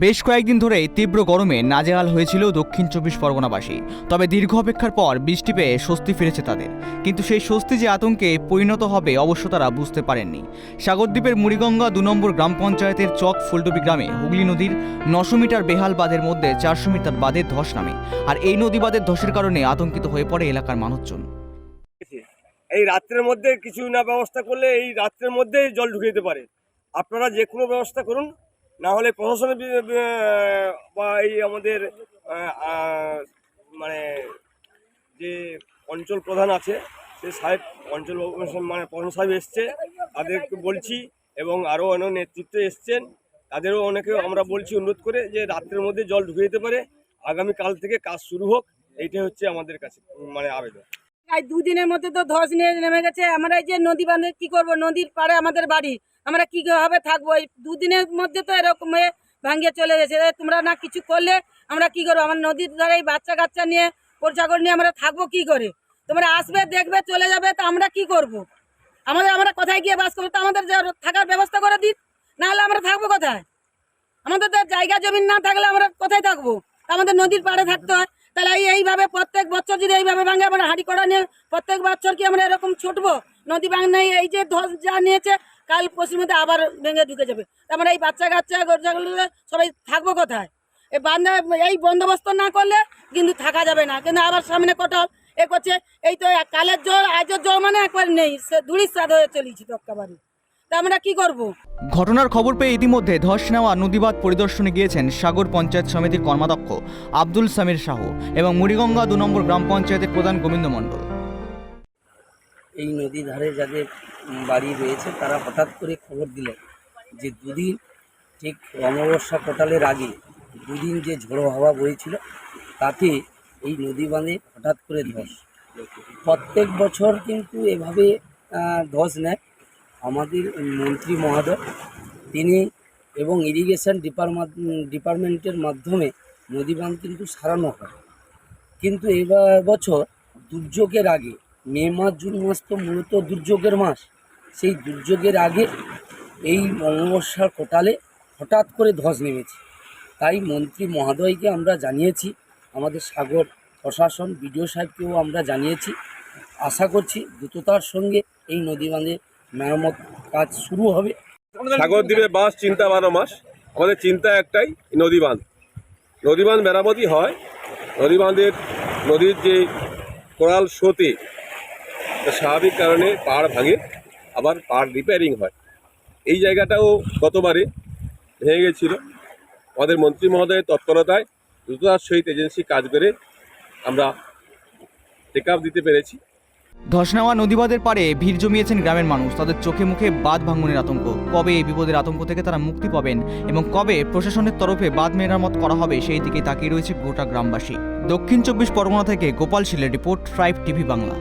বেশ কয়েকদিন ধরেই তীব্র গরমে নাজেহাল হয়েছিল দক্ষিণ চব্বিশ পরগনাবাসী। তবে দীর্ঘ অপেক্ষার পর বৃষ্টি পেয়ে স্বস্তি ফিরেছে তাদের, কিন্তু সেই স্বস্তি যে আতঙ্কে পরিণত হবে অবশ্য তারা বুঝতে পারেননি। সাগরদ্বীপের মুড়িগঙ্গা ২ নম্বর গ্রাম পঞ্চায়েতের চক ফুলডুবি গ্রামে হুগলি নদীর ৯০০ মিটার বেহাল বাঁধের মধ্যে ৪০০ মিটার বাঁধের ধস নামে, আর এই নদী বাঁধের ধসের কারণে আতঙ্কিত হয়ে পড়ে এলাকার মানুষজন। এই রাত্রের মধ্যে কিছু না ব্যবস্থা করলে এই রাত্রের মধ্যেই জল ঢুকে যেতে পারে। আপনারা যে কোনো ব্যবস্থা করুন, না হলে প্রশাসনের বা এই আমাদের মানে যে অঞ্চল প্রধান আছে সে সাহেব অঞ্চল মানে প্রধান সাহেব এসছে, তাদেরকে বলছি, এবং আরও অনেক নেতৃত্ব এসছেন, তাদেরও অনেকে আমরা বলছি অনুরোধ করে যে রাত্রের মধ্যে জল ঢুকে যেতে পারে, আগামীকাল থেকে কাজ শুরু হোক, এইটাই হচ্ছে আমাদের কাছে মানে আবেদন। এই দুদিনের মধ্যে তো ধস নিয়ে নেমে গেছে। আমরা এই যে নদী বাঁধে কি করব, নদীর পাড়ে আমাদের বাড়ি, আমরা কিভাবে থাকবো? এই দুদিনের মধ্যে তো এরকম ভাঙিয়ে চলে গেছে। তোমরা না কিছু করলে আমরা কি করবো? আমার নদীর ধারে এই বাচ্চা কাচ্চা নিয়ে পোরছাগর নিয়ে আমরা থাকবো কি করে? তোমরা আসবে, দেখবে, চলে যাবে, তো আমরা কি করব? আমরা কোথায় গিয়ে বাস করবো? তো আমাদের থাকার ব্যবস্থা করে দিন, নাহলে আমরা থাকবো কোথায়? আমাদের তো জায়গা জমি না থাকলে আমরা কোথায় থাকবো? আমাদের নদীর পাড়ে থাকতে হয়। তাহলে এইভাবে প্রত্যেক বছর যদি এইভাবে ভাঙে, আমরা হাঁড়ি কড়া নিয়ে প্রত্যেক বছর কি আমরা এরকম ছুটবো? নদী ভাঙনাই এই যে ধস যা নিয়েছে, কাল পশ্চিম মধ্যে আবার ভেঙে ঢুকে যাবে। আমরা এই বাচ্চা কাচ্চা গরুছাগল সবাই থাকবো কোথায়? এই বান্ধা এই বন্দোবস্ত না করলে কিন্তু থাকা যাবে না। কিন্তু আবার সামনে কটাল এ করছে, এই তো কালের জল আজের জল মানে একবার নেই, সে ধুড়ির স্বাদ হয়ে চলেছি তক্কাবাড়ি। তা আমরা কি করব? ঘটনার খবর পেয়ে ইতিমধ্যে ধস নেওয়া নদীবাঁধ পরিদর্শনে গিয়েছেন সাগর পঞ্চায়েত সমিতির কর্মাধ্যক্ষ আব্দুল সামির সাহু এবং মুড়িগঙ্গা ২ নম্বর গ্রাম পঞ্চায়েতের প্রধান গোবিন্দ মণ্ডল। এই নদী ধারে যাদের বাড়ি রয়েছে তারা হঠাৎ করে খবর দিলেন যে দুদিন ঠিক অমাবস্যা কোটালের আগে দুদিন যে ঝোড়ো হাওয়া বইছিল তাতে এই নদী বাঁধে হঠাৎ করে ধস। প্রত্যেক বছর কিন্তু এভাবে ধস নেয়। আমাদের মন্ত্রী মহোদয় তিনি এবং ইরিগেশন ডিপার্টমেন্টের মাধ্যমে নদী বাঁধ কিন্তু সারানো হয়, কিন্তু বছর দুর্যোগের আগে মে মাস জুন মাস তো মূলত দুর্যোগের মাস, সেই দুর্যোগের আগে এই অমাবস্যার কোটালে হঠাৎ করে ধস নেমেছে। তাই মন্ত্রী মহোদয়কে আমরা জানিয়েছি, আমাদের সাগর প্রশাসন বিডিও সাহেবকেও আমরা জানিয়েছি। আশা করছি দ্রুততার সঙ্গে এই নদী বাঁধে মেরামত কাজ শুরু হবে। সাগরদ্বীপে বাস চিন্তা 12 মাস, আমাদের চিন্তা একটাই, নদী বাঁধ মেরামতি হয়। নদীর যে কোরাল শোতে স্বাভাবিক কারণে পাড় ভাঙে, আবার পাড় রিপেয়ারিং হয়। এই জায়গাটাও গতবারে ভেঙে গেছিল। আমাদের মন্ত্রী মহোদয়ের তৎপরতায় দ্রুততার সহিত এজেন্সি কাজ করে আমরা টেক আপ দিতে পেরেছি। ধস নেওয়া নদীবাঁধের পাড়ে ভিড় জমিয়েছেন গ্রামের মানুষ। তাদের চোখে মুখে বাঁধ ভাঙনের আতঙ্ক। কবে এই বিপদের আতঙ্ক থেকে তারা মুক্তি পাবেন এবং কবে প্রশাসনের তরফে বাঁধ মেরামত করা হবে সেই দিকে তাকিয়ে রয়েছে গোটা গ্রামবাসী। দক্ষিণ চব্বিশ পরগনা থেকে গোপাল শীলের রিপোর্ট, ট্রাইব টিভি বাংলা।